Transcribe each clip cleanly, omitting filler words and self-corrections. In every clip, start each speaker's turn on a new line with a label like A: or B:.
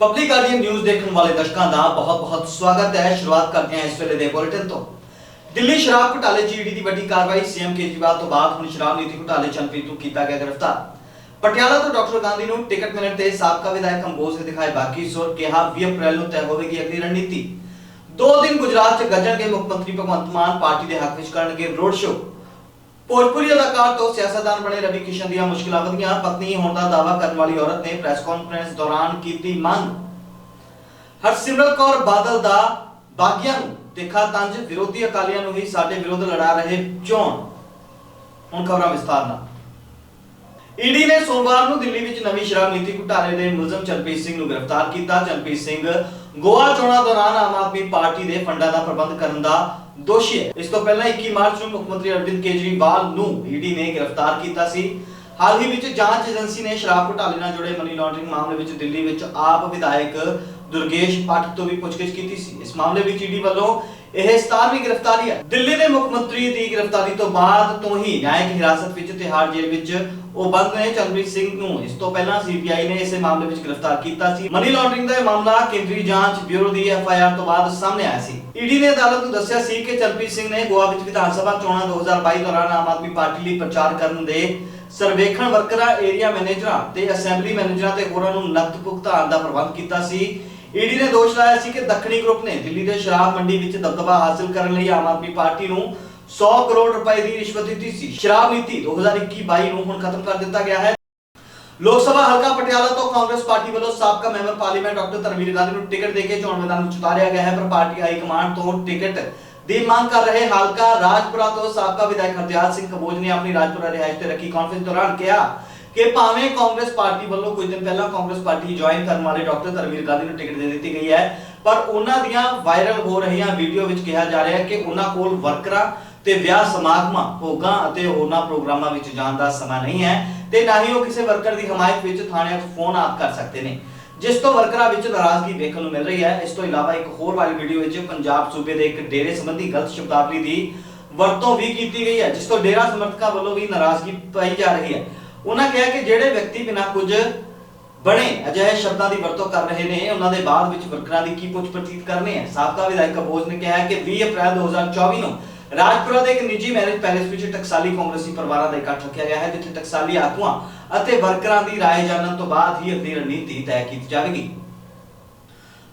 A: Public guardian news देखने वाले दर्शकों का बहुत बहुत स्वागत है। शुरुआत करते हैं इस वेले दे बुलेटिन तो। दिल्ली शराब घोटाले च ईडी की बड़ी कार्रवाई। सीएम केजरीवाल तो बाद हुण शराब नीति घोटाले च जनप्रीत नूं कीता गया गिरफ्तार। पटियाला तो डॉक्टर गांधी नूं टिकट मिलण ते साबका विधायक कंबोज ने दिखाए बाकी सुर, कहा 20 अप्रैल नूं तय होवेगी अगली रणनीति। 2 दिन गुजरात च गजणगे मुख्यमंत्री भगवंत मान, पार्टी दे हक विच करनगे रोड शो। भोजपुरी अदाकार तो सियासतदान बने रवि किशन दी मुश्किलां वधियां। पत्नी होने का दावा करने वाली औरत ने प्रेस कॉन्फ्रेंस दौरान की मांग। हरसिमरत कौर बादल दा बागियां नूं देखा तंज, विरोधी अकालियां नूं ही साडे विरोध लड़ा रहे चोण। हुण खबरां विस्तार नाल। ईडी ने सोमवार नूं दिल्ली विच नवीं शराब नीति घोटाले दे मुलजम चरणप्रीत सिंह नूं गिरफ्तार कीता। चरणप्रीत सिंह गोवा चोणां दौरान आम आदमी पार्टी दे फंडां दा प्रबंध करन दा दोषी है। इस तो पहला 21 मार्च ਨੂੰ ਮੁੱਖਮੰਤਰੀ ਅਰਵਿੰਦ ਕੇਜਰੀਵਾਲ ਨੂੰ ਈਡੀ ਨੇ ਗ੍ਰਿਫਤਾਰ ਕੀਤਾ ਸੀ। ਹਾਲ ਹੀ ਵਿੱਚ ਜਾਂਚ ਏਜੰਸੀ ਨੇ ਸ਼ਰਾਬ ਘੁਟਾਲੇ ਨਾਲ ਜੁੜੇ ਮਨੀ ਲਾਂਡਰਿੰਗ ਮਾਮਲੇ ਵਿੱਚ ਦਿੱਲੀ ਵਿੱਚ ਆਪ ਵਿਧਾਇਕ ਦੁਰਗੇਸ਼ ਭੱਟ ਤੋਂ ਵੀ ਪੁੱਛਗਿੱਛ ਕੀਤੀ ਸੀ। ਇਸ ਮਾਮਲੇ ਵਿੱਚ ਈਡੀ ਵੱਲੋਂ ਇਹ 17ਵੀਂ ਗ੍ਰਿਫਤਾਰੀ ਹੈ। ਦਿੱਲੀ ਦੇ ਮੁੱਖ ਮੰਤਰੀ ਦੀ ਗ੍ਰਿਫਤਾਰੀ ਤੋਂ ਬਾਅਦ ਤੋਂ ਹੀ ਨਿਆਇਕ ਹਿਰਾਸਤ ਵਿੱਚ ਤਿਹਾੜ ਜੇਲ੍ਹ ਵਿੱਚ ਉਹ ਬੰਦ ਨੇ। ਚੰਦਰਪ੍ਰੀਤ ਸਿੰਘ ਨੂੰ ਇਸ ਤੋਂ ਪਹਿਲਾਂ ਸੀਬੀਆਈ ਨੇ ਇਸੇ ਮਾਮਲੇ ਵਿੱਚ ਗ੍ਰਿਫਤਾਰ ਕੀਤਾ ਸੀ। ਮਨੀ ਲਾਂਡਰਿੰਗ ਦਾ ਇਹ ਮਾਮਲਾ ਕੇਂਦਰੀ ਜਾਂਚ ਬਿਊਰੋ ਦੀ ਐਫਆਈਆਰ ਤੋਂ ਬਾਅਦ ਸਾਹਮਣੇ ਆਇਆ ਸੀ। ईडी ने अदालत को दस्सिया सी कि चरणप्रीत सिंह ने गोवा विच विधान सभा चोणां 2022 दौरान आम आदमी पार्टी ਲਈ प्रचार ਕਰਨ ਦੇ ਸਰਵੇਖਣ ਵਰਕਰਾਂ, ਏਰੀਆ ਮੈਨੇਜਰਾਂ ਤੇ ਅਸੈਂਬਲੀ ਮੈਨੇਜਰਾਂ ਤੇ ਹੋਰਾਂ ਨੂੰ ਨਕਦ ਭੁਗਤਾਨ ਦਾ ਪ੍ਰਬੰਧ ਕੀਤਾ ਸੀ। ਈਡੀ ਨੇ ਦੋਸ਼ ਲਾਇਆ ਸੀ ਕਿ ਦੱਖਣੀ ਗਰੁੱਪ ਨੇ ਦਿੱਲੀ ਦੇ ਸ਼ਰਾਬ ਮੰਡੀ ਵਿੱਚ ਦਬਦਬਾ ਹਾਸਲ ਕਰਨ ਲਈ ਆਮ ਆਦਮੀ ਪਾਰਟੀ ਨੂੰ 100 ਕਰੋੜ ਰੁਪਏ ਦੀ ਰਿਸ਼ਵਤ ਦਿੱਤੀ ਸੀ। ਸ਼ਰਾਬ ਨੀਤੀ 2021-22 ਨੂੰ ਹੁਣ ਖਤਮ ਕਰ ਦਿੱਤਾ ਗਿਆ ਹੈ। लोक सभा हलका पटियाला तो कांग्रेस पार्टी वालों साबका member parliament doctor Dharamvir Gandhi ਨੂੰ टिकट देके चोण मैदान ਵਿੱਚ ਉਤਾਰਿਆ ਗਿਆ ਹੈ। पर पार्टी हाई कमांड ਤੋਂ टिकट ਦੀ ਮੰਗ ਕਰ ਰਹੇ ਹਲਕਾ ਰਾਜਪੁਰਾ ਤੋਂ ਸਾਬਕਾ ਵਿਧਾਇਕ ਹਰਦਿਆਲ ਸਿੰਘ ਕੰਬੋਜ ਨੇ ਆਪਣੀ ਰਾਜਪੁਰਾ ਰਿਹਾਇਸ਼ ਤੇ ਰੱਖੀ ਕਾਨਫਰੰਸ ਦੌਰਾਨ ਕਿਹਾ ਕਿ ਭਾਵੇਂ ਕਾਂਗਰਸ ਪਾਰਟੀ ਵੱਲੋਂ ਕੁਝ ਦਿਨ ਪਹਿਲਾਂ ਕਾਂਗਰਸ ਪਾਰਟੀ ਜੁਆਇਨ ਕਰਨ ਵਾਲੇ ਡਾਕਟਰ ਧਰਮਵੀਰ ਗਾਂਧੀ ਨੂੰ ਟਿਕਟ ਦੇ ਦਿੱਤੀ ਗਈ ਹੈ, ਪਰ ਉਹਨਾਂ ਦੀਆਂ ਵਾਇਰਲ ਹੋ ਰਹੀਆਂ ਵੀਡੀਓ ਵਿੱਚ ਕਿਹਾ ਜਾ ਰਿਹਾ ਹੈ ਕਿ ਉਹਨਾਂ ਕੋਲ ਵਰਕਰਾਂ ਤੇ ਵਿਆਹ ਸਮਾਗਮਾਂ, ਭੋਗਾਂ ਅਤੇ ਹੋਰਨਾਂ ਪ੍ਰੋਗਰਾਮਾਂ ਵਿੱਚ ਜਾਣ ਦਾ ਸਮਾਂ ਨਹੀਂ ਹੈ ਤੇ ਨਾ ਹੀ ਉਹ ਕਿਸੇ ਵਰਕਰ ਦੀ ਹਮਾਇਤ ਵਿੱਚ ਥਾਣਿਆਂ 'ਚ ਫੋਨ ਆਪ ਕਰ ਸਕਦੇ ਨੇ, ਜਿਸ ਤੋਂ ਵਰਕਰਾਂ ਵਿੱਚ ਨਾਰਾਜ਼ਗੀ ਵੇਖਣ ਨੂੰ ਮਿਲ ਰਹੀ ਹੈ। ਇਸ ਤੋਂ ਇਲਾਵਾ ਇੱਕ ਹੋਰ ਵਾਲੀ ਵੀਡੀਓ ਵਿੱਚ ਪੰਜਾਬ ਸੂਬੇ ਦੇ ਇੱਕ ਡੇਰੇ ਸੰਬੰਧੀ ਗਲਤ ਸ਼ਬਦਾਵਲੀ ਦੀ ਵਰਤੋਂ ਵੀ ਕੀਤੀ ਗਈ ਹੈ, ਜਿਸ ਤੋਂ ਡੇਰਾ ਸਮਰਥਕਾਂ ਵੱਲੋਂ ਵੀ ਨਾਰਾਜ਼ਗੀ ਪਾਈ ਜਾ ਰਹੀ ਹੈ। ਉਹਨਾਂ ਕਿਹਾ ਕਿ ਜਿਹੜੇ ਵਿਅਕਤੀ ਬਿਨਾਂ ਕੁਝ ਬਣੇ ਅਜਿਹੇ ਸ਼ਬਦਾਂ ਦੀ ਵਰਤੋਂ ਕਰ ਰਹੇ ਨੇ, ਉਹਨਾਂ ਦੇ ਬਾਅਦ ਵਿੱਚ ਵਰਕਰਾਂ ਦੀ ਕੀ ਪੁੱਛ ਪ੍ਰਤੀਤ ਕਰਨੇ ਹੈ। ਸਾਬਕਾ ਵਿਧਾਇਕ ਕੰਬੋਜ ਨੇ ਕਿਹਾ ਕਿ 20 ਅਪ੍ਰੈਲ 2024 ਨੂੰ ਰਾਜਪੁਰਾ ਦੇ ਇੱਕ ਨਿੱਜੀ ਮੈਰਿਜ ਪੈਲੇਸ ਵਿੱਚ ਟਕਸਾਲੀ ਕਾਂਗਰਸੀ ਪਰਿਵਾਰਾਂ ਦਾ ਇਕੱਠ ਰੱਖਿਆ ਗਿਆ ਹੈ, ਜਿੱਥੇ ਟਕਸਾਲੀ ਆਗੂਆਂ ਅਤੇ ਵਰਕਰਾਂ ਦੀ ਰਾਏ ਜਾਣਨ ਤੋਂ ਬਾਅਦ ਹੀ ਅਗਲੀ ਰਣਨੀਤੀ ਤੈਅ ਕੀਤੀ ਜਾਵੇਗੀ।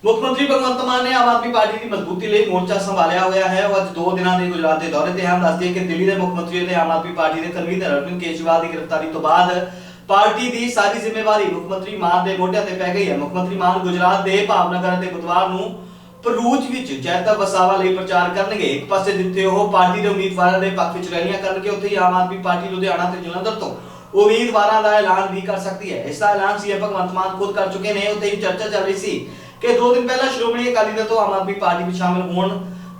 A: ਮੁੱਖ ਮੰਤਰੀ ਭਗਵੰਤ ਮਾਨ ਨੇ ਆਮ ਆਦਮੀ ਪਾਰਟੀ ਦੀ ਮਜ਼ਬੂਤੀ ਲਈ ਮੋਰਚਾ ਸੰਭਾਲਿਆ ਹੋਇਆ ਹੈ। ਉਹ ਅੱਜ 2 ਦਿਨਾਂ ਦੇ ਗੁਜਰਾਤ ਦੇ ਦੌਰੇ ਤੇ ਹਨ। ਦੱਸਦੇ ਕਿ ਦਿੱਲੀ ਦੇ ਮੁੱਖ ਮੰਤਰੀ ਅਤੇ ਆਮ ਆਦਮੀ ਪਾਰਟੀ ਦੇ ਕਨਵੀਨਰ ਅਰਵਿੰਦ ਕੇਜਰੀਵਾਲ ਦੀ ਗ੍ਰਿਫਤਾਰੀ ਤੋਂ ਬਾਅਦ ਪਾਰਟੀ ਦੀ ਸਾਰੀ ਜ਼ਿੰਮੇਵਾਰੀ ਮੁੱਖ ਮੰਤਰੀ ਮਾਨ ਦੇ ਮੋਢਿਆਂ ਤੇ ਪੈ ਗਈ ਹੈ। ਮੁੱਖ ਮੰਤਰੀ ਮਾਨ ਗੁਜਰਾਤ ਦੇ ਭਾਵਨਗਰ ਅਤੇ ਬੁੱਧਵਾਰ ਨੂੰ ਭਰੂਚ ਵਿੱਚ ਜੈਤਾ ਵਸਾਵਾ ਲਈ ਪ੍ਰਚਾਰ ਕਰਨਗੇ। ਇੱਕ ਪਾਸੇ ਜਿੱਥੇ ਉਹ ਪਾਰਟੀ ਦੇ ਉਮੀਦਵਾਰਾਂ ਦੇ ਪੱਖ ਵਿੱਚ ਰੈਲੀਆਂ ਕਰਨਗੇ, ਉੱਥੇ ਹੀ ਆਮ ਆਦਮੀ ਪਾਰਟੀ ਲੁਧਿਆਣਾ ਤੇ ਜਲੰਧਰ ਤੋਂ ਉਮੀਦਵਾਰਾਂ ਦਾ ਐਲਾਨ ਵੀ ਕਰ ਸਕਦੀ ਹੈ। ਇਸ ਦਾ ਐਲਾਨ ਸੀਐਮ ਭਗਵੰਤ ਮਾਨ ਖੁਦ ਕਰ ਚੁੱਕੇ ਨੇ। ਉੱਥੇ ਹੀ ਚਰਚਾ ਚੱਲ ਰਹੀ ਸੀ ਕਿ 2 ਦਿਨ ਪਹਿਲਾਂ ਸ਼੍ਰੋਮਣੀ ਅਕਾਲੀ ਦਲ ਤੋਂ ਆਮ ਆਦਮੀ ਪਾਰਟੀ ਵਿੱਚ ਸ਼ਾਮਿਲ ਹੋਣ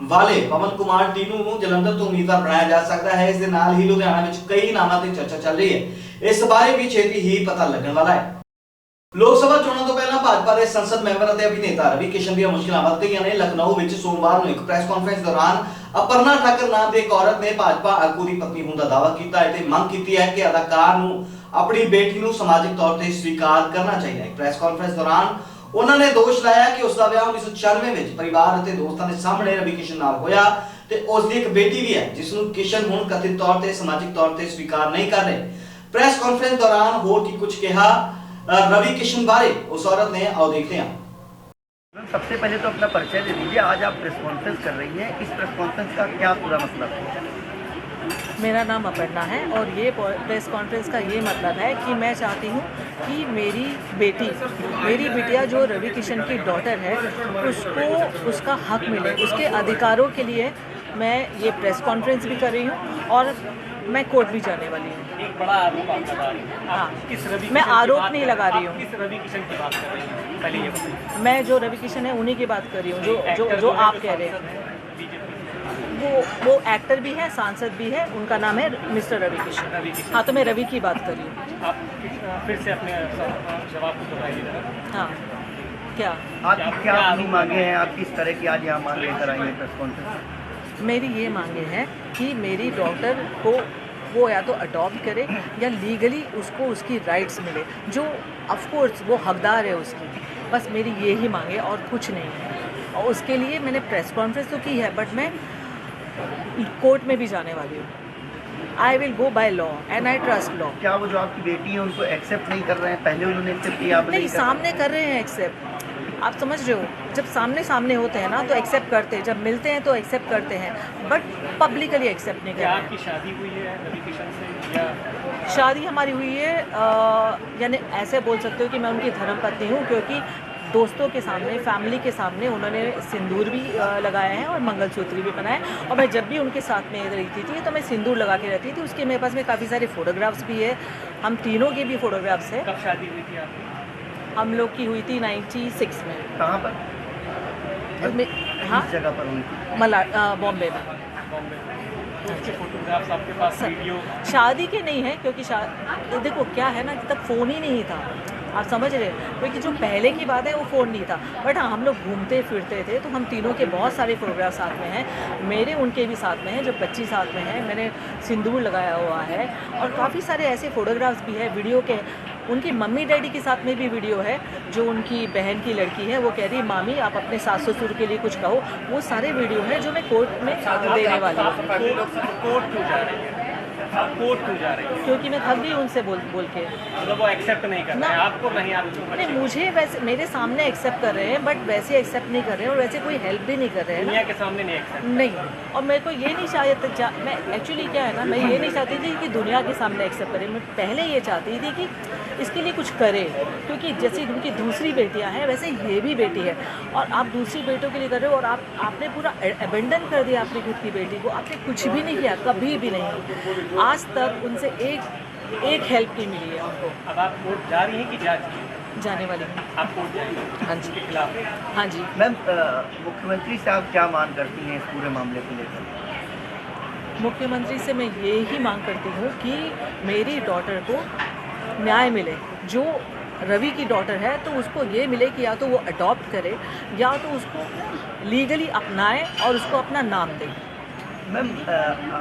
A: ਵਾਲੇ ਪਵਨ ਕੁਮਾਰ ਟੀਨੂ ਨੂੰ ਜਲੰਧਰ ਤੋਂ ਉਮੀਦਵਾਰ ਬਣਾਇਆ ਜਾ ਸਕਦਾ ਹੈ। ਇਸ ਦੇ ਨਾਲ ਹੀ ਲੁਧਿਆਣਾ ਵਿੱਚ ਕਈ ਨਾਮਾਂ ਤੇ ਚਰਚਾ ਚੱਲ ਰਹੀ ਹੈ। ਇਸ ਬਾਰੇ ਵੀ ਛੇਤੀ ਹੀ ਪਤਾ ਲੱਗਣ ਵਾਲਾ ਹੈ। ਲੋਕ ਸਭਾ ਚੋਣਾਂ ਤੋਂ ਪਹਿਲਾਂ ਭਾਜਪਾ ਦੇ ਸੰਸਦ ਮੈਂਬਰ ਅਤੇ ਅਭਿਨੇਤਾ ਰਵੀ ਕਿਸ਼ਨ ਦੀਆਂ ਮੁਸ਼ਕਲਾਂ ਵੱਧ ਗਈਆਂ ਨੇ। ਲਖਨਊ ਵਿੱਚ ਸੋਮਵਾਰ ਨੂੰ ਇੱਕ ਪ੍ਰੈਸ ਕਾਨਫਰੰਸ ਦੌਰਾਨ ਅਪਰਨਾ ਠਾਕਰ ਨਾਮ ਦੀ ਇੱਕ ਔਰਤ ਨੇ ਭਾਜਪਾ ਆਗੂ ਦੀ ਪਤਨੀ ਹੋਣ ਦਾ ਦਾਅਵਾ ਕੀਤਾ ਹੈ ਤੇ ਮੰਗ ਕੀਤੀ ਹੈ ਕਿ ਅਦਾਕਾਰ ਨੂੰ ਆਪਣੀ ਬੇਟੀ ਨੂੰ ਸਮਾਜਿਕ ਤੌਰ ਤੇ ਸਵੀਕਾਰ ਕਰਨਾ ਚਾਹੀਦਾ ਹੈ। ਪ੍ਰੈਸ ਕਾਨਫਰੰਸ ਦੌਰਾਨ ਉਹਨਾਂ ਨੇ ਦੋਸ਼ ਲਾਇਆ ਕਿ ਉਸ ਦਾ ਵਿਆਹ 1996 ਵਿੱਚ ਪਰਿਵਾਰ ਅਤੇ ਦੋਸਤਾਂ ਦੇ ਸਾਹਮਣੇ ਰਵੀ ਕਿਸ਼ਨ ਨਾਲ ਹੋਇਆ ਤੇ ਉਸ ਦੀ ਇੱਕ ਬੇਟੀ ਵੀ ਹੈ, ਜਿਸ ਨੂੰ ਕਿਸ਼ਨ ਹੁਣ ਕਥਿਤ ਤੌਰ ਤੇ ਸਮਾਜਿਕ ਤੌਰ ਤੇ ਸਵੀਕਾਰ ਨਹੀਂ ਕਰ ਰਹੇ। ਪ੍ਰੈਸ ਕਾਨਫਰੰਸ ਦੌਰਾਨ ਹੋਰ ਕੀ ਕੁਝ ਕਿਹਾ रवि किशन बारे उस औरत ने, आओ देखते हैं।
B: सबसे पहले तो अपना परिचय दे दीजिए। आज आप प्रेस कॉन्फ्रेंस कर रही हैं, इस प्रेस कॉन्फ्रेंस का क्या पूरा मतलब है?
C: मेरा नाम अपर्णा है और ये प्रेस कॉन्फ्रेंस का ये मतलब है कि मैं चाहती हूँ कि मेरी बिटिया जो रवि किशन की डॉटर है उसको उसका हक मिले, उसके अधिकारों के लिए मैं ये प्रेस कॉन्फ्रेंस भी कर रही हूँ और मैं कोर्ट भी जाने वाली हूँ।
D: एक बड़ा आरोप आप लगा रही हैं।
C: हाँ,
D: किस रवि
C: मैं
D: किशन
C: आरोप नहीं लगा रही हूँ।
D: किस रवि किशन की बात कर रही हैं? पहले ये बताइए।
C: मैं जो रवि किशन है उन्हीं की बात कर रही हूँ, जो आप कह रहे हैं। वो एक्टर भी है, सांसद भी है, उनका नाम है मिस्टर रवि किशन। हाँ, तो मैं रवि की बात कर रही हूँ।
D: आप फिर से अपने जवाब को दोहराइए।
C: हाँ, क्या
B: आपकी क्या अपनी मांगे हैं? आप किस तरह की आज यहाँ मांग लेकर आई हैं प्रेस कॉन्फ्रेंस?
C: मेरी ये मांगे हैं कि मेरी डॉटर को वो या तो अडॉप्ट करे या लीगली उसको उसकी राइट्स मिले, जो ऑफ कोर्स वो हकदार है उसकी। बस मेरी यही मांग है और कुछ नहीं है। और उसके लिए मैंने प्रेस कॉन्फ्रेंस तो की है, बट मैं कोर्ट में भी जाने वाली हूँ। I will go by law and I trust law.
B: क्या वो जो आपकी बेटी है उनको एक्सेप्ट नहीं कर रहे हैं? पहले उन्होंने एक्सेप्ट किया, आप
C: नहीं, सामने कर रहे हैं एक्सेप्ट। आप समझ रहे हो, जब सामने सामने होते हैं ना तो एक्सेप्ट करते हैं, जब मिलते हैं तो एक्सेप्ट करते हैं, बट पब्लिकली एक्सेप्ट नहीं
D: क्या
C: करते
D: आपकी शादी हुई है रवि किशन से या
C: हैं। शादी हमारी हुई है, यानी ऐसे बोल सकते हो कि मैं उनकी धर्मपत्नी हूँ, क्योंकि दोस्तों के सामने, फैमिली के सामने उन्होंने सिंदूर भी लगाया है और मंगलसूत्र भी पहना है। और मैं जब भी उनके साथ में रहती थी तो मैं सिंदूर लगा के रहती थी। उसके मेरे पास में काफ़ी सारे फ़ोटोग्राफ्स भी है, हम तीनों के भी फ़ोटोग्राफ्स है।
D: कब शादी हुई थी आपकी?
C: हम लोग की हुई थी 96 में।
B: कहाँ पर?
C: हाँ,
B: किस जगह पर हुई थी?
C: बॉम्बे में।
D: बॉम्बे में। तो उसके फोटोग्राफ्स आपके पास, वीडियो?
C: शादी के नहीं है, क्योंकि देखो क्या है ना कि तब फ़ोन ही नहीं था, आप समझ रहे हैं, क्योंकि जो पहले की बात है वो फ़ोन नहीं था। बट हाँ, हम लोग घूमते फिरते थे, तो हम तीनों के बहुत सारे फ़ोटोग्राफ साथ में हैं। मेरे उनके भी साथ में हैं, जब बच्ची साथ में है, मैंने सिंदूर लगाया हुआ है। और काफ़ी सारे ऐसे फ़ोटोग्राफ्स भी है वीडियो के। उनकी मम्मी डैडी के साथ में भी वीडियो है, जो उनकी बहन की लड़की है, वो कह रही मामी आप अपने सास ससुर के लिए कुछ कहो। वो सारे वीडियो हैं जो मैं कोर्ट में देने वाली हूँ।
D: कोर्ट क्यों जा रही है? आप कोर्ट क्यों जा रही है?
C: क्योंकि मैं थक गई उनसे बोल के।
D: मतलब वो एक्सेप्ट नहीं कर रहे हैं आपको, नहीं आप
C: नहीं, मुझे वैसे मेरे सामने एक्सेप्ट कर रहे हैं, बट वैसे एक्सेप्ट नहीं कर रहे हैं और वैसे कोई हेल्प भी नहीं कर रहे हैं
D: दुनिया
C: ना।
D: के सामने नहीं एक्सेप्ट।
C: नहीं, और मेरे को ये नहीं चाहिए मैं एक्चुअली क्या है ना, मैं ये नहीं चाहती थी कि दुनिया के सामने एक्सेप्ट करें। मैं पहले ये चाहती थी कि इसके लिए कुछ करे, क्योंकि जैसे उनकी दूसरी बेटियां हैं वैसे ये भी बेटी है, और आप दूसरी बेटों के लिए कर रहे हो, और आपने पूरा अबेंडन कर दिया अपनी खुद की बेटी को। आपने कुछ भी नहीं किया, कभी भी नहीं। आज तक उनसे एक हेल्प नहीं मिली है उनको।
D: अब आप कोर्ट जा रही हैं कि जा चुकी हैं?
C: जाने वाली हूँ।
D: आप कोर्ट जाएंगे
C: हाँ जी,
D: उसके खिलाफ?
C: हाँ जी।
B: मैम, मुख्यमंत्री से आप क्या मांग करती हैं इस पूरे मामले को लेकर?
C: मुख्यमंत्री से मैं ये ही मांग करती हूँ कि मेरी डॉटर को न्याय मिले। जो रवि की डॉटर है तो उसको ये मिले कि या तो वो अडॉप्ट करे या तो उसको लीगली अपनाए और उसको अपना नाम दे।
B: मैम,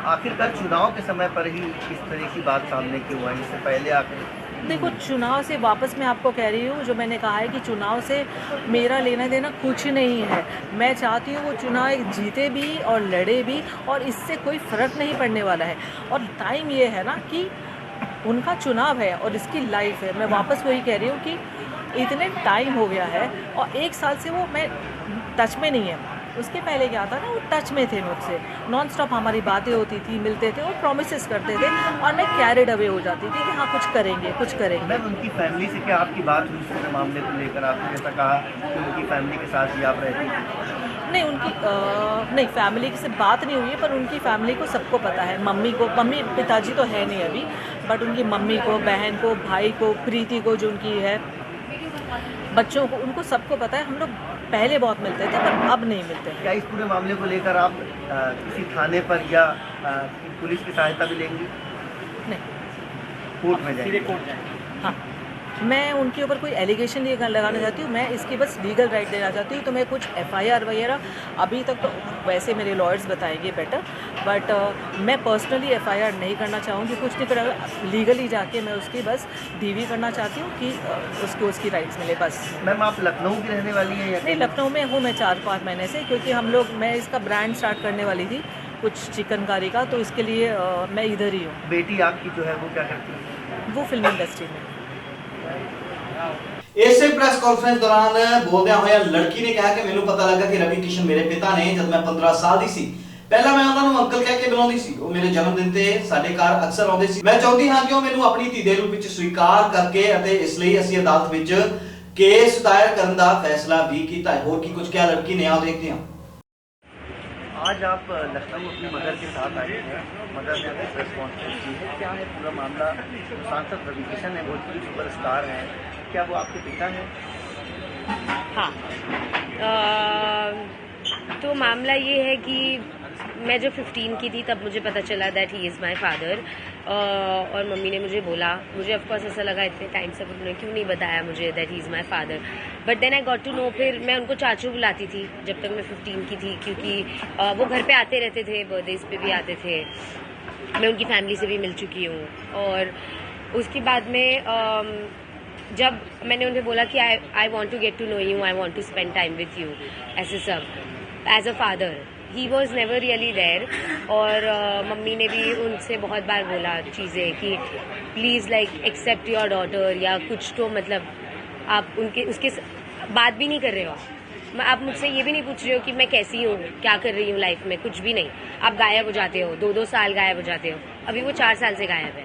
B: आखिरकार चुनाव के समय पर ही इस तरह की बात सामने क्यों आई? इससे पहले आखिर
C: देखो, चुनाव से वापस मैं आपको कह रही हूँ, जो मैंने कहा है कि चुनाव से मेरा लेना देना कुछ नहीं है। मैं चाहती हूँ वो चुनाव जीते भी और लड़े भी, और इससे कोई फ़र्क नहीं पड़ने वाला है। और टाइम ये है ना कि उनका चुनाव है और इसकी लाइफ है। मैं वापस वही कह रही हूँ कि इतने टाइम हो गया है और 1 साल से वो मैं टच में नहीं है। उसके पहले क्या था ना, वो टच में थे मुझसे, नॉन स्टॉप हमारी बातें होती थी, मिलते थे और प्रॉमिसेस करते थे, और मैं कैरिड अवे हो जाती थी कि हाँ कुछ करेंगे कुछ करेंगे।
B: मैम, उनकी फैमिली से क्या आपकी बात हुई इस पूरे मामले को लेकर? आपने जैसा कहा कि उनकी फैमिली के साथ ही आप रहती थी।
C: नहीं, नहीं, फैमिली से बात नहीं हुई है, पर उनकी फैमिली को सबको पता है। मम्मी पिताजी तो है नहीं अभी, बट उनकी मम्मी को, बहन को, भाई को, प्रीति को जो उनकी है, बच्चों को, उनको सबको पता है। हम लोग पहले बहुत मिलते थे पर अब नहीं मिलते हैं।
B: क्या इस पूरे मामले को लेकर आप किसी थाने पर या पुलिस की सहायता भी लेंगी?
C: नहीं,
B: कोर्ट में
D: सीधे
B: जाएंगे?
D: कोर्ट जाएंगे?
C: हाँ, मैं उनके ऊपर कोई एलिगेशन नहीं लगाना चाहती हूँ, मैं इसकी बस लीगल राइट देना चाहती हूँ। तो मैं कुछ FIR वगैरह अभी तक तो वैसे मेरे लॉयर्स बताएंगे बेटर, बट मैं पर्सनली FIR नहीं करना चाहूँगी, कुछ नहीं करा। लीगली जाके मैं उसकी बस DV करना चाहती हूँ कि उसको उसकी राइट्स मिले बस।
B: मैम, आप लखनऊ की रहने वाली हैं या
C: नहीं, लखनऊ में हूँ मैं 4-5 महीने से, क्योंकि मैं इसका ब्रांड स्टार्ट करने वाली थी कुछ चिकनकारी का, तो इसके लिए मैं इधर ही हूँ।
B: बेटी आपकी जो है वो क्या करती है?
C: वो फिल्म इंडस्ट्री में।
A: ਇਸੇ ਪ੍ਰੈਸ ਕਾਨਫਰੰਸ ਦੌਰਾਨ ਬੋਲਦਿਆਂ ਹੋਇਆ ਲੜਕੀ ਨੇ ਕਿਹਾ ਕਿ ਮੈਨੂੰ ਪਤਾ ਲੱਗਾ ਕਿ ਰਵੀ ਕਿਸ਼ਨ ਮੇਰੇ ਪਿਤਾ ਨੇ ਜਦ ਮੈਂ 15 ਸਾਲ ਦੀ ਸੀ। ਪਹਿਲਾਂ ਮੈਂ ਉਹਨਾਂ ਨੂੰ ਅੰਕਲ ਕਹਿ ਕੇ ਬੁਲਾਉਂਦੀ ਸੀ। ਉਹ ਮੇਰੇ ਜਨਮ ਦਿਨ ਤੇ ਸਾਡੇ ਘਰ ਅਕਸਰ ਆਉਂਦੇ ਸੀ। ਮੈਂ ਚਾਹੁੰਦੀ ਹਾਂ ਕਿ ਉਹ ਮੈਨੂੰ ਆਪਣੀ ਧੀ ਦੇ ਰੂਪ ਵਿੱਚ ਸਵੀਕਾਰ ਕਰਕੇ, ਅਤੇ ਇਸ ਲਈ ਅਸੀਂ ਅਦਾਲਤ ਵਿੱਚ ਕੇਸ ਦਾਇਰ ਕਰਨ ਦਾ ਫੈਸਲਾ ਵੀ ਕੀਤਾ ਹੈ। ਹੋਰ ਕੀ ਕੁਝ ਕਿਹਾ ਲੜਕੀ ने, आओ देखते हैं।
B: आज आप लखनऊ अपनी मदर के साथ आए हैं, मदर ने प्रेस कॉन्फ्रेंस की है, क्या है पूरा मामला? सांसद रवि किशन है, भोजपुरी सुपरस्टार हैं, क्या वो आपके पिता हैं?
E: हाँ, तो मामला ये है कि मैं जब 15 की थी तब मुझे पता चला that he is my father, और मम्मी ने मुझे बोला, मुझे ऑफकोर्स ऐसा लगा इतने टाइम से उन्होंने क्यों नहीं बताया मुझे that he is my father, but then I got to know. फिर मैं उनको चाचू बुलाती थी जब तक मैं 15 की थी, क्योंकि वो घर पे आते रहते थे, बर्थडेज पे भी आते थे। मैं उनकी फैमिली से भी मिल चुकी हूँ। और उसके बाद में जब मैंने उन्हें बोला कि I want to get to know you, I want to spend time with you, ऐसे सब as a father, he was never really there. और मम्मी ने भी उनसे बहुत बार बोला चीज़ें कि please like accept your daughter, या कुछ तो मतलब आप उसके बात भी नहीं कर रहे हो। आप मुझसे ये भी नहीं पूछ रहे हो कि मैं कैसी हूँ, क्या कर रही हूँ लाइफ में, कुछ भी नहीं। आप गायब हो जाते हो, 2-2 साल गायब हो जाते हो। अभी वो 4 साल से गायब है,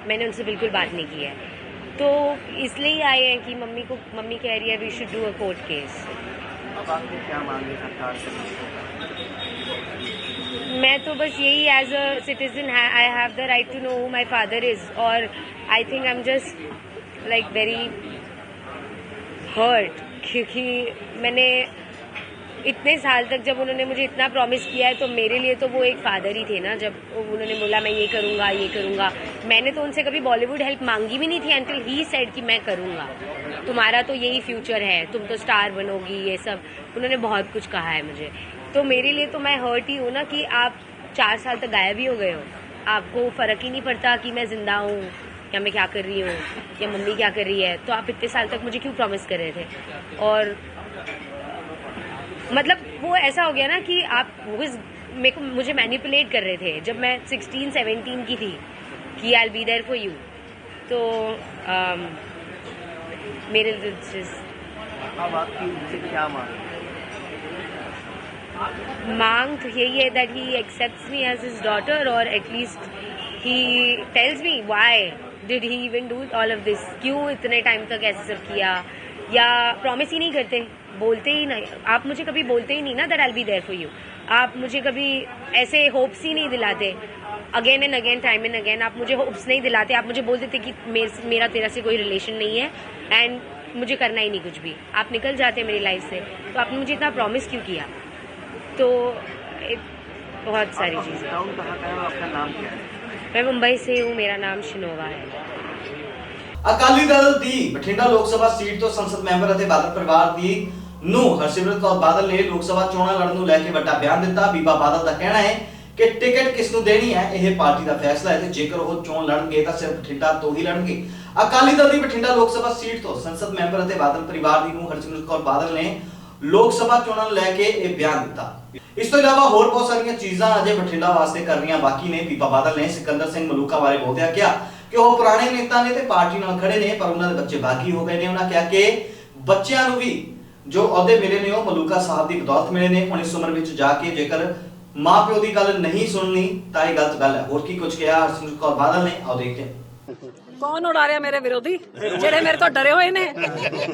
E: मैंने उनसे बिल्कुल बात नहीं की है। तो इसलिए आए हैं कि मम्मी कह रही है we should do a court case.
B: अब आपकी क्या मांग है सरकार से?
E: मैं तो बस यही, as a citizen I have the right to know who my father is. और I think I am just like very hurt, क्योंकि मैंने इतने साल तक, जब उन्होंने मुझे इतना प्रॉमिस किया है, तो मेरे लिए तो वो एक फादर ही थे ना। जब उन्होंने बोला मैं ये करूँगा, मैंने तो उनसे कभी बॉलीवुड हेल्प मांगी भी नहीं थी अंटिल ही सेड कि मैं करूँगा, तुम्हारा तो यही फ्यूचर है, तुम तो स्टार बनोगी, ये सब उन्होंने बहुत कुछ कहा है मुझे। तो मेरे लिए तो मैं हर्ट ही हूँ ना कि आप 4 साल तक गायब ही हो गए हो, आपको फ़र्क ही नहीं पड़ता कि मैं ज़िंदा हूँ या मैं क्या कर रही हूँ या मम्मी क्या कर रही है। तो आप इतने साल तक मुझे क्यों प्रॉमिस कर रहे थे? और मतलब वो ऐसा हो गया ना कि आप मुझे मैनिपुलेट कर रहे थे जब मैं 16-17 की थी कि I will be there for you. तो मेरे
B: अब आपकी उनसे क्या
E: मांग तो यही है that he accepts me as his daughter, और at least he tells me why did he even do all of this, क्यों इतने टाइम तक ऐसे सब किया। या प्रॉमिस ही नहीं करते, बोलते ही नहीं, आप मुझे कभी बोलते ही नहीं ना that I will be there for you. आप मुझे कभी ऐसे होप्स ही नहीं दिलाते, again and again, time and again आप मुझे होप्स नहीं दिलाते। आप मुझे बोल देते कि मेरा तेरा से कोई रिलेशन नहीं है एंड मुझे करना ही नहीं कुछ भी, आप निकल जाते मेरी लाइफ से। तो आपने मुझे इतना प्रॉमिस क्यों किया? तो बहुत सारी चीज़ें।
B: आपका नाम क्या है?
E: मैं मुंबई से हूँ, मेरा नाम शिनोवा है।
A: ਅਕਾਲੀ ਦਲ ਦੀ ਬਠਿੰਡਾ ਲੋਕ ਸਭਾ ਸੀਟ ਤੋਂ ਸੰਸਦ ਮੈਂਬਰ ਅਤੇ ਬਾਦਲ ਪਰਿਵਾਰ ਦੀ ਨੂੰਹ ਹਰਸਿਮਰਤ ਕੌਰ ਬਾਦਲ ਨੇ ਲੋਕ ਸਭਾ ਚੋਣਾਂ ਲੜਨ ਨੂੰ ਲੈ ਕੇ ਵੱਡਾ ਬਿਆਨ ਦਿੱਤਾ। ਬੀਬਾ ਬਾਦਲ ਦਾ ਕਹਿਣਾ ਹੈ ਕਿ ਟਿਕਟ ਕਿਸ ਨੂੰ ਦੇਣੀ ਹੈ ਇਹ ਪਾਰਟੀ ਦਾ ਫੈਸਲਾ ਹੈ ਤੇ ਜੇਕਰ ਉਹ ਚੋਣ ਲੜਨਗੇ ਤਾਂ ਸਿਰਫ ਬਠਿੰਡਾ ਤੋਂ ਹੀ ਲੜਨਗੇ। ਅਕਾਲੀ ਦਲ ਦੀ ਬਠਿੰਡਾ ਲੋਕ ਸਭਾ ਸੀਟ ਤੋਂ ਸੰਸਦ ਮੈਂਬਰ ਅਤੇ ਬਾਦਲ ਪਰਿਵਾਰ ਦੀ ਨੂੰਹ ਹਰਸਿਮਰਤ ਕੌਰ ਬਾਦਲ ਨੇ ਲੋਕ ਸਭਾ ਚੋਣਾਂ ਨੂੰ ਲੈ ਕੇ ਇਹ ਬਿਆਨ ਦਿੱਤਾ। ਇਸ ਤੋਂ ਇਲਾਵਾ ਹੋਰ ਬਹੁਤ ਸਾਰੀਆਂ ਚੀਜ਼ਾਂ ਅਜੇ ਬਠਿੰਡਾ ਵਾਸਤੇ ਕਰਨੀਆਂ ਬਾਕੀ ਨੇ। ਬੀਬਾ ਬਾਦਲ ਨੇ ਸਿਕੰਦਰ ਸਿੰਘ ਮਲੂਕਾ ਬਾਰੇ ਬੋਲਦਿਆਂ ਕਿਹਾ ਕਿ ਉਹ ਪੁਰਾਣੇ ਨੇਤਾ ਨੇ ਤੇ ਪਾਰਟੀ ਨਾਲ ਖੜੇ ਨੇ, ਪਰ ਉਹਨਾਂ ਦੇ ਬੱਚੇ ਬਾਗੀ ਹੋ ਗਏ ਨੇ। ਉਹਨਾਂ ਕਿਹਾ ਕਿ ਬੱਚਿਆਂ ਨੂੰ ਵੀ ਜੋ ਅਹੁਦੇ ਮਿਲੇ ਨੇ ਉਹ ਮਲੂਕਾ ਸਾਹਿਬ ਦੀ ਬਦੌਲਤ ਮਿਲੇ ਨੇ। ਹੁਣ ਇਸ ਉਮਰ ਵਿੱਚ ਜਾ ਕੇ ਜੇਕਰ ਮਾਂ ਪਿਓ ਦੀ ਗੱਲ ਨਹੀਂ ਸੁਣਨੀ ਤਾਂ ਇਹ ਗਲਤ ਗੱਲ ਹੈ। ਹੋਰ ਕੀ ਕੁਝ ਕਿਹਾ ਹਰਸਿਮਰਤ ਕੌਰ ਬਾਦਲ ਨੇ, ਆਓ ਦੇਖਦੇ ਹਾਂ।
C: कौन उड़ा रहा मेरे विरोधी ਜਿਹੜੇ ਮੇਰੇ ਤੋਂ ਡਰੇ ਹੋਏ ਨੇ?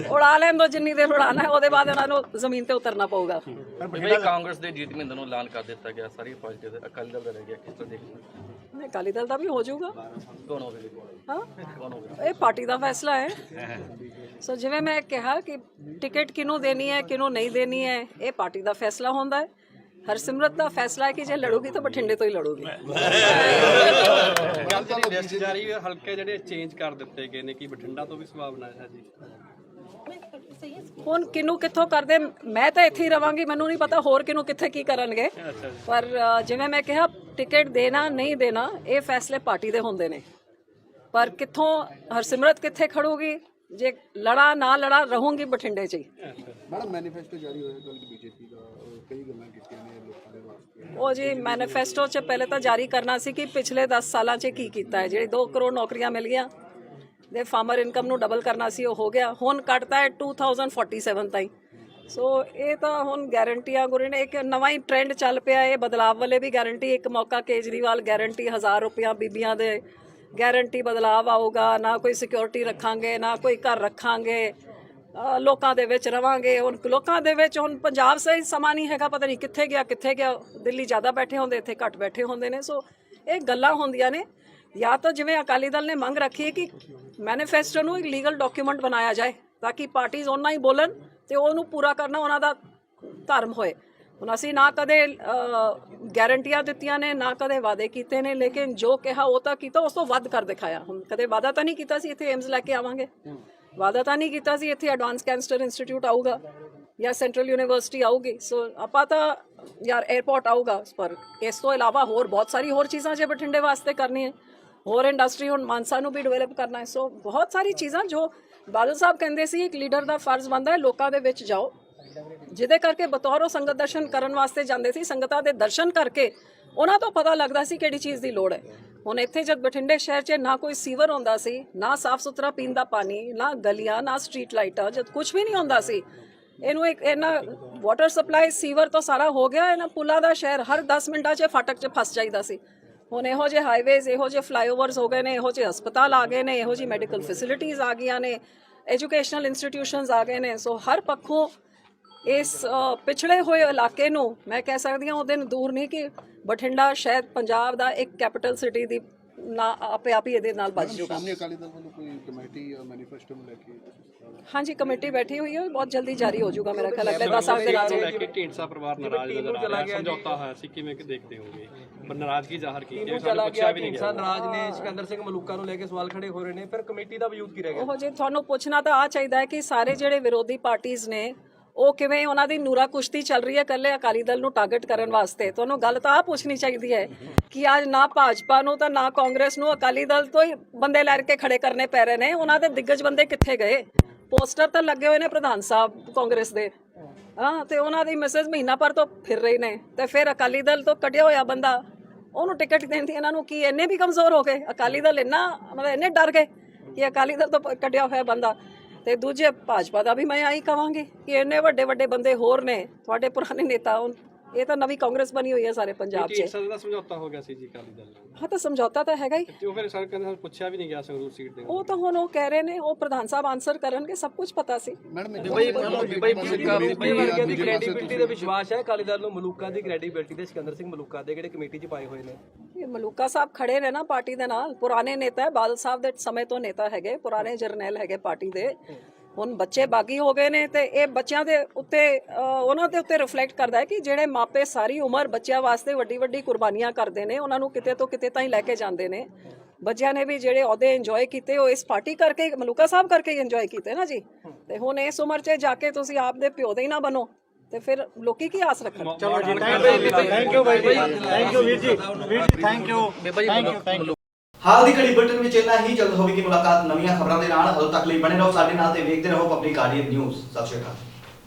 C: ਉਡਾ ਲੈਣ ਦੋ ਜਿੰਨੀ ਦੇਰ ਉਡਾਣਾ ਹੈ, ਉਹਦੇ ਬਾਅਦ ਇਹਨਾਂ ਨੂੰ ਜ਼ਮੀਨ ਤੇ ਉਤਰਨਾ ਪਊਗਾ।
F: ਜਿਵੇਂ ਕਾਂਗਰਸ ਦੇ ਜੀਤ ਮਹਿੰਦਰ ਨੂੰ ਐਲਾਨ ਕਰ ਦਿੱਤਾ ਗਿਆ, ਸਾਰੀ ਪਾਰਟੀ ਦੇ ਅਕਾਲੀ ਦਲ ਦਾ ਰਹਿ ਗਿਆ, ਕਿਸ ਤਰ੍ਹਾਂ ਦੇਖਦੇ ਹੋ?
C: ਨਹੀਂ, ਅਕਾਲੀ ਦਲ ਦਾ ਵੀ ਹੋ ਜਾਊਗਾ।
F: ਕੌਣ ਹੋਵੇਗਾ?
C: ਹਾਂ,
F: ਕੌਣ ਹੋਵੇਗਾ?
C: ਇਹ ਪਾਰਟੀ ਦਾ ਫੈਸਲਾ ਹੈ। ਸੋ ਜਿਵੇਂ ਮੈਂ ਕਿਹਾ ਕਿ ਟਿਕਟ ਕਿਹਨੂੰ ਦੇਣੀ ਹੈ ਕਿਹਨੂੰ ਨਹੀਂ ਦੇਣੀ ਹੈ, ਇਹ ਪਾਰਟੀ ਦਾ ਫੈਸਲਾ ਹੁੰਦਾ ਹੈ। ਹਰਸਿਮਰਤ ਦਾ ਫੈਸਲਾ ਹੈ ਕਿ ਜੇ ਲੜੂਗੀ ਤਾਂ ਬਠਿੰਡੇ ਤੋਂ ਹੀ ਲੜੂਗੀ।
D: ਗੱਲ ਤਾਂ ਲਿਸਟ ਜਾਰੀ ਹੈ, ਹਲਕੇ ਜਿਹੜੇ ਚੇਂਜ ਕਰ ਦਿੱਤੇ ਗਏ ਨੇ, ਕੀ ਬਠਿੰਡਾ ਤੋਂ ਵੀ ਸੰਭਾਵਨਾ ਹੈ ਜੀ?
C: ਹੁਣ ਕਿਹਨੂੰ ਕਿੱਥੋਂ ਕਰਦੇ, ਮੈਂ ਤਾਂ ਇੱਥੇ ਹੀ ਰਵਾਂਗੀ, ਮੈਨੂੰ ਨਹੀਂ ਪਤਾ ਹੋਰ ਕਿਹਨੂੰ ਕਿੱਥੇ ਕੀ ਕਰਨਗੇ। ਪਰ ਜਿਵੇਂ ਮੈਂ ਕਿਹਾ ਟਿਕਟ ਦੇਣਾ ਨਹੀਂ ਦੇਣਾ ਇਹ ਫੈਸਲੇ ਪਾਰਟੀ ਦੇ ਹੁੰਦੇ ਨੇ। ਪਰ ਕਿੱਥੋਂ ਹਰਸਿਮਰਤ ਕਿੱਥੇ ਖੜੂਗੀ, ਜੇ ਲੜਾ ਨਾ ਲੜਾ ਰਹੂੰਗੀ ਬਠਿੰਡੇ 'ਚ ਹੀ।
G: ਮੈਡਮ ਮੈਨੀਫੈਸਟੋ ਜਾਰੀ ਹੋਇਆ ਕੱਲ ਬੀਜੇਪੀ ਦਾ, ਕਈ ਗੱਲਾਂ ਕੀਤੀਆਂ ਨੇ ਲੋਕਾਂ ਦੇ ਵਾਸਤੇ।
C: ਉਹ ਜੀ ਮੈਨੀਫੈਸਟੋ 'ਚ ਪਹਿਲੇ ਤਾਂ ਜਾਰੀ ਕਰਨਾ ਸੀ ਕਿ ਪਿਛਲੇ 10 ਸਾਲਾਂ 'ਚ ਕੀ ਕੀਤਾ ਹੈ। ਜਿਹੜੀ 2 ਕਰੋੜ ਨੌਕਰੀਆਂ ਮਿਲ ਗਈਆਂ, ਦੇ ਫਾਰਮਰ ਇਨਕਮ ਨੂੰ ਡਬਲ ਕਰਨਾ ਸੀ, ਉਹ ਹੋ ਗਿਆ। ਹੁਣ ਕੱਟਦਾ ਹੈ 2047 ਤਾਈਂ। ਸੋ ਇਹ ਤਾਂ ਹੁਣ ਗਾਰੰਟੀਆਂ ਗੁਰੇ ਨੇ, ਇੱਕ ਨਵਾਂ ਹੀ ਟ੍ਰੈਂਡ ਚੱਲ ਪਿਆ। ਇਹ ਬਦਲਾਵ ਵਾਲੇ ਵੀ ਗਾਰੰਟੀ, ਇੱਕ ਮੌਕਾ ਕੇਜਰੀਵਾਲ ਗਾਰੰਟੀ 1000 ਰੁਪਇਆ ਬੀਬੀਆਂ ਦੇ ਗਾਰੰਟੀ, ਬਦਲਾਵ ਆਊਗਾ। ਨਾ ਕੋਈ ਸਿਕਿਉਰਿਟੀ ਰੱਖਾਂਗੇ, ਨਾ ਕੋਈ ਘਰ ਰੱਖਾਂਗੇ, ਲੋਕਾਂ ਦੇ ਵਿੱਚ ਰਵਾਂਗੇ। ਹੁਣ ਲੋਕਾਂ ਦੇ ਵਿੱਚ ਹੁਣ ਪੰਜਾਬ ਸਹੀ ਸਮਾਂ ਨਹੀਂ ਹੈਗਾ, ਪਤਾ ਨਹੀਂ ਕਿੱਥੇ ਗਿਆ। ਦਿੱਲੀ ਜ਼ਿਆਦਾ ਬੈਠੇ ਹੁੰਦੇ, ਇੱਥੇ ਘੱਟ ਬੈਠੇ ਹੁੰਦੇ ਨੇ। ਸੋ ਇਹ ਗੱਲਾਂ ਹੁੰਦੀਆਂ ਨੇ। ਜਾਂ ਤਾਂ ਜਿਵੇਂ ਅਕਾਲੀ ਦਲ ਨੇ ਮੰਗ ਰੱਖੀ ਹੈ ਕਿ ਮੈਨੀਫੈਸਟੋ ਨੂੰ ਇੱਕ ਲੀਗਲ ਡਾਕੂਮੈਂਟ ਬਣਾਇਆ ਜਾਏ ਤਾਂ ਕਿ ਪਾਰਟੀਜ਼ ਉਹਨਾਂ ਹੀ ਬੋਲਣ ਤੇ ਉਹਨੂੰ ਪੂਰਾ ਕਰਨਾ ਉਹਨਾਂ ਦਾ ਧਰਮ ਹੋਏ। ਹੁਣ ਅਸੀਂ ਨਾ ਕਦੇ ਗਾਰੰਟੀਆਂ ਦਿੱਤੀਆਂ ਨੇ, ਨਾ ਕਦੇ ਵਾਅਦੇ ਕੀਤੇ ਨੇ, ਲੇਕਿਨ ਜੋ ਕਿਹਾ ਉਹ ਤਾਂ ਕੀਤਾ, ਉਸ ਤੋਂ ਵੱਧ ਕਰ ਦਿਖਾਇਆ। ਹੁਣ ਕਦੇ ਵਾਅਦਾ ਤਾਂ ਨਹੀਂ ਕੀਤਾ ਸੀ ਇੱਥੇ ਏਮਜ਼ ਲੈ ਕੇ ਆਵਾਂਗੇ, ਵਾਅਦਾ ਤਾਂ ਨਹੀਂ ਕੀਤਾ ਸੀ ਇੱਥੇ ਐਡਵਾਂਸ ਕੈਂਸਰ ਇੰਸਟੀਚਿਊਟ ਆਊਗਾ,
H: ਜਾਂ ਸੈਂਟਰਲ ਯੂਨੀਵਰਸਿਟੀ ਆਊਗੀ। ਸੋ ਆਪਾਂ ਤਾਂ ਯਾਰ 에ਅਰਪੋਰਟ ਆਊਗਾ, ਪਰ ਇਸ ਤੋਂ ਇਲਾਵਾ ਹੋਰ ਬਹੁਤ ਸਾਰੀ ਹੋਰ ਚੀਜ਼ਾਂ ਜੇ ਬਠਿੰਡੇ ਵਾਸਤੇ ਕਰਨੀ ਹੈ, ਹੋਰ ਇੰਡਸਟਰੀ ਹੁਣ ਮਾਨਸਾ ਨੂੰ ਵੀ ਡਿਵੈਲਪ ਕਰਨਾ ਹੈ। ਸੋ ਬਹੁਤ ਸਾਰੀ ਚੀਜ਼ਾਂ ਜੋ ਬਾਦਲ ਸਾਹਿਬ ਕਹਿੰਦੇ ਸੀ ਇੱਕ ਲੀਡਰ ਦਾ ਫਰਜ਼ ਬਣਦਾ ਹੈ ਲੋਕਾਂ ਦੇ ਵਿੱਚ ਜਾਓ, ਜਿਹਦੇ ਕਰਕੇ ਬਤੌਰ ਉਹ ਸੰਗਤ ਦਰਸ਼ਨ ਕਰਨ ਵਾਸਤੇ ਜਾਂਦੇ ਸੀ, ਸੰਗਤਾਂ ਦੇ ਦਰਸ਼ਨ ਕਰਕੇ ਉਹਨਾਂ ਤੋਂ ਪਤਾ ਲੱਗਦਾ ਸੀ ਕਿਹੜੀ ਚੀਜ਼ ਦੀ ਲੋੜ ਹੈ। ਹੁਣ ਇੱਥੇ ਜਦ ਬਠਿੰਡੇ ਸ਼ਹਿਰ 'ਚ ਨਾ ਕੋਈ ਸੀਵਰ ਹੁੰਦਾ ਸੀ, ਨਾ ਸਾਫ਼ ਸੁਥਰਾ ਪੀਣ ਦਾ ਪਾਣੀ, ਨਾ ਗਲੀਆਂ, ਨਾ ਸਟਰੀਟ ਲਾਈਟਾਂ, ਜਦ ਕੁਝ ਵੀ ਨਹੀਂ ਹੁੰਦਾ ਸੀ, ਇਹਨੂੰ ਇੱਕ ਇਹਨਾਂ ਵਾਟਰ ਸਪਲਾਈ ਸੀਵਰ ਤੋਂ ਸਾਰਾ ਹੋ ਗਿਆ। ਇਹਨਾਂ ਪੁਲਾਂ ਦਾ ਸ਼ਹਿਰ ਹਰ 10 ਮਿੰਟਾਂ 'ਚ ਫਾਟਕ 'ਚ ਫਸ ਜਾਈਦਾ ਸੀ। ਹੁਣ ਇਹੋ ਜਿਹੇ ਹਾਈਵੇਜ਼, ਇਹੋ ਜਿਹੇ ਫਲਾਈਓਵਰਸ ਹੋ ਗਏ ਨੇ, ਇਹੋ ਜਿਹੇ ਹਸਪਤਾਲ ਆ ਗਏ ਨੇ, ਇਹੋ ਜਿਹੀ ਮੈਡੀਕਲ ਫੈਸਿਲਿਟੀਜ਼ ਆ ਗਈਆਂ ਨੇ, ਐਜੂਕੇਸ਼ਨਲ ਇੰਸਟੀਟਿਊਸ਼ਨਸ ਆ ਗਏ ਨੇ। ਸੋ ਹਰ ਪੱਖੋਂ ਇਸ ਪਿਛੜੇ ਹੋਏ ਇਲਾਕੇ ਨੂੰ ਮੈਂ ਕਹਿ ਸਕਦੀ ਹਾਂ ਉਹ ਦਿਨ ਦੂਰ ਨਹੀਂ ਕਿ ਬਠਿੰਡਾ ਸ਼ਾਇਦ ਪੰਜਾਬ ਦਾ ਇੱਕ ਕੈਪੀਟਲ ਸਿਟੀ ਦੀ ਨਾ ਆਪੇ ਆਪ ਹੀ ਇਹਦੇ ਨਾਲ ਬਚ ਜੂਗਾ।
G: ਸ਼੍ਰੋਮਣੀ ਅਕਾਲੀ ਦਲ ਵੱਲੋਂ ਕੋਈ ਕਮੇਟੀ ਜਾਂ ਮੈਨੀਫੈਸਟੋ ਨੂੰ ਲੈ ਕੇ
H: ਹਾਂਜੀ, ਕਮੇਟੀ ਬੈਠੀ ਹੋਈ ਹੈ, ਬਹੁਤ ਜਲਦੀ ਜਾਰੀ ਹੋ ਜਾਊਗਾ ਮੇਰਾ ਖਿਆਲ ਅਗਲੇ 10 ਸਾਲ ਦੇ ਨਾਲ।
D: ਲੈ ਕੇ ਢੀਂਡਸਾ ਪਰਿਵਾਰ ਨਾਰਾਜ਼ ਨਜ਼ਰ ਆ ਰਿਹਾ, ਸਮਝੌਤਾ ਹੋਇਆ ਸੀ, ਕਿਵੇਂ ਕਿ ਦੇਖਦੇ ਹੋਗੇ? ਪਰ ਨਾਰਾਜ਼ਗੀ ਜ਼ਾਹਰ ਕੀਤੀ ਹੈ, ਸਾਨੂੰ ਪੁੱਛਿਆ ਵੀ ਨਹੀਂ ਗਿਆ।
I: ਨਾਰਾਜ਼ ਨੇ ਸਿਕੰਦਰ ਸਿੰਘ ਮਲੂਕਾ ਨੂੰ ਲੈ ਕੇ ਸਵਾਲ ਖੜੇ ਹੋ ਰਹੇ ਨੇ, ਫਿਰ ਕਮੇਟੀ ਦਾ ਵਜੂਦ ਕੀ ਰਹਿ ਗਿਆ?
H: ਉਹ ਜੇ ਤੁਹਾਨੂੰ ਪੁੱਛਣਾ ਤਾਂ ਆ ਚਾਹੀਦਾ ਹੈ ਕਿ ਸਾਰੇ ਜਿਹੜੇ ਵਿਰੋਧੀ ਪਾਰਟੀਆਂ ਨੇ ਉਹ ਕਿਵੇਂ ਉਹਨਾਂ ਦੀ ਨੂਰਾ ਕੁਸ਼ਤੀ ਚੱਲ ਰਹੀ ਹੈ ਇਕੱਲੇ ਅਕਾਲੀ ਦਲ ਨੂੰ ਟਾਰਗੇਟ ਕਰਨ ਵਾਸਤੇ। ਤੁਹਾਨੂੰ ਗੱਲ ਤਾਂ ਆ ਪੁੱਛਣੀ ਚਾਹੀਦੀ ਹੈ ਕਿ ਅੱਜ ਨਾ ਭਾਜਪਾ ਨੂੰ ਤਾਂ ਨਾ ਕਾਂਗਰਸ ਨੂੰ ਅਕਾਲੀ ਦਲ ਤੋਂ ਹੀ ਬੰਦੇ ਲੈ ਕੇ ਖੜੇ ਕਰਨੇ ਪੈ ਰਹੇ ਨੇ। ਉਹਨਾਂ ਦੇ ਦਿੱਗਜ ਬੰਦੇ ਕਿੱਥੇ ਗਏ? ਪੋਸਟਰ ਤਾਂ ਲੱਗੇ ਹੋਏ ਨੇ ਪ੍ਰਧਾਨ ਸਾਹਿਬ ਕਾਂਗਰਸ ਦੇ, ਹਾਂ, ਤੇ ਉਹਨਾਂ ਦੀ ਮੈਸੇਜ ਮਹੀਨਾ ਭਰ ਤੋਂ ਫਿਰ ਰਹੇ ਨੇ, ਤੇ ਫਿਰ ਅਕਾਲੀ ਦਲ ਤੋਂ ਕੱਢਿਆ ਹੋਇਆ ਬੰਦਾ ਉਹਨੂੰ ਟਿਕਟ ਦੇਣ ਦੀ ਇਹਨਾਂ ਨੂੰ ਕੀ ਇੰਨੇ ਵੀ ਕਮਜ਼ੋਰ ਹੋ ਗਏ? ਅਕਾਲੀ ਦਲ ਇੰਨਾ ਮਤਲਬ ਇੰਨੇ ਡਰ ਗਏ ਕਿ ਅਕਾਲੀ ਦਲ ਤੋਂ ਕੱਢਿਆ ਹੋਇਆ ਬੰਦਾ। ਤੇ ਦੂਜੇ ਭਾਜਪਾ ਦਾ ਵੀ ਮੈਂ ਆਹੀ ਕਹਾਂਗੀ ਕਿ ਇੰਨੇ ਵੱਡੇ ਵੱਡੇ ਬੰਦੇ ਹੋਰ ਨੇ, ਤੁਹਾਡੇ ਪੁਰਾਣੇ ਨੇਤਾ, ਇਹ ਤਾਂ ਨਵੀਂ ਕਾਂਗਰਸ ਬਣੀ ਹੋਈ ਹੈ ਸਾਰੇ ਪੰਜਾਬ 'ਚ।
D: ਢੀਂਡਸਾ ਦਾ ਸਮਝੌਤਾ ਹੋ ਗਿਆ ਸੀ ਜੀ ਅਕਾਲੀ ਦਲ ਨਾਲ।
H: ਹਾਂ, ਤਾਂ ਸਮਝੌਤਾ ਤਾਂ ਹੈਗਾ ਹੀ।
D: ਤੇ ਉਹ ਫਿਰ ਸਰ ਕਹਿੰਦੇ ਸਾਨੂੰ ਪੁੱਛਿਆ ਵੀ ਨਹੀਂ ਗਿਆ ਸੰਗਰੂਰ ਸੀਟ ਦੇ।
H: ਉਹ ਤਾਂ ਹੁਣ ਉਹ ਕਹਿ ਰਹੇ ਨੇ, ਉਹ ਪ੍ਰਧਾਨ ਸਾਹਿਬ ਆਨਸਰ ਕਰਨਗੇ, ਸਭ ਕੁਝ ਪਤਾ ਸੀ।
G: ਮੈਡਮ
I: ਵਰਗਿਆਂ ਦੀ ਕ੍ਰੈਡੀਬਿਲਿਟੀ ਤੇ ਵਿਸ਼ਵਾਸ ਹੈ ਅਕਾਲੀ ਦਲ ਨੂੰ, ਮਲੂਕਾ ਦੀ ਕ੍ਰੈਡੀਬਿਲਿਟੀ ਤੇ ਸਿਕੰਦਰ ਸਿੰਘ ਮਲੂਕਾ ਦੇ ਜਿਹੜੇ ਕਮੇਟੀ 'ਚ ਪਾਏ ਹੋਏ ਨੇ?
H: ਇਹ ਮਲੂਕਾ ਸਾਹਿਬ ਖੜੇ ਨੇ ਨਾ ਪਾਰਟੀ ਦੇ ਨਾਲ, ਪੁਰਾਣੇ ਨੇਤਾ ਹੈ, ਬਾਦਲ ਸਾਹਿਬ ਦੇ ਸਮੇਂ ਤੋਂ ਨੇਤਾ ਹੈਗੇ, ਪੁਰਾਣੇ ਜਰਨੈਲ ਹੈਗੇ ਪਾਰਟੀ ਦੇ। ਹੁਣ ਬੱਚੇ ਬਾਗੀ ਹੋ ਗਏ ਨੇ ਤੇ ਇਹ ਬੱਚਿਆਂ ਦੇ ਉੱਤੇ ਉਹਨਾਂ ਦੇ ਉੱਤੇ ਰਿਫਲੈਕਟ ਕਰਦਾ ਹੈ ਕਿ ਜਿਹੜੇ ਮਾਪੇ ਸਾਰੀ ਉਮਰ ਬੱਚਿਆਂ ਵਾਸਤੇ ਵੱਡੀ ਵੱਡੀ ਕੁਰਬਾਨੀਆਂ ਕਰਦੇ ਨੇ, ਉਹਨਾਂ ਨੂੰ ਕਿਤੇ ਤੋਂ ਕਿਤੇ ਤਾਈਂ ਲੈ ਕੇ ਜਾਂਦੇ ਨੇ। ਬੱਚਿਆਂ ਨੇ ਵੀ ਜਿਹੜੇ ਅਹੁਦੇ ਇੰਜੋਏ ਕੀਤੇ ਉਹ ਇਸ ਪਾਰਟੀ ਕਰਕੇ, ਮਲੂਕਾ ਸਾਹਿਬ ਕਰਕੇ ਹੀ ਇੰਜੋਏ ਕੀਤੇ ਨਾ ਜੀ। ਤੇ ਹੁਣ ਇਸ ਉਮਰ 'ਚ ਜਾ ਕੇ ਤੁਸੀਂ ਆਪ ਦੇ ਪਿਓ ਦੇ ਹੀ ਨਾ ਬਣੋ ਤੇ ਫਿਰ ਲੋਕੀ ਕੀ ਆਸ ਰੱਖਣ?
B: ਚਲੋ ਜੀ, ਥੈਂਕ ਯੂ ਬਾਈ ਜੀ, ਥੈਂਕ ਯੂ ਵੀਰ ਜੀ, ਥੈਂਕ ਯੂ।
A: ਹਾਲ ਦੀ ਘੜੀ ਬੁਲਟਨ ਵਿੱਚ ਇੰਨਾ ਹੀ। ਜਲਦ ਹੋਵੇਗੀ ਮੁਲਾਕਾਤ ਨਵੀਆਂ ਖਬਰਾਂ ਦੇ ਨਾਲ। ਉਦੋਂ ਤੱਕ ਲਈ ਬਣੇ ਰਹੋ ਸਾਡੇ ਨਾਲ ਤੇ ਵੇਖਦੇ ਰਹੋ ਪਬਲਿਕ ਆਡੀਅנס ਨਿਊਜ਼। ਸਤਿ ਸ਼੍ਰੀ ਅਕਾਲ।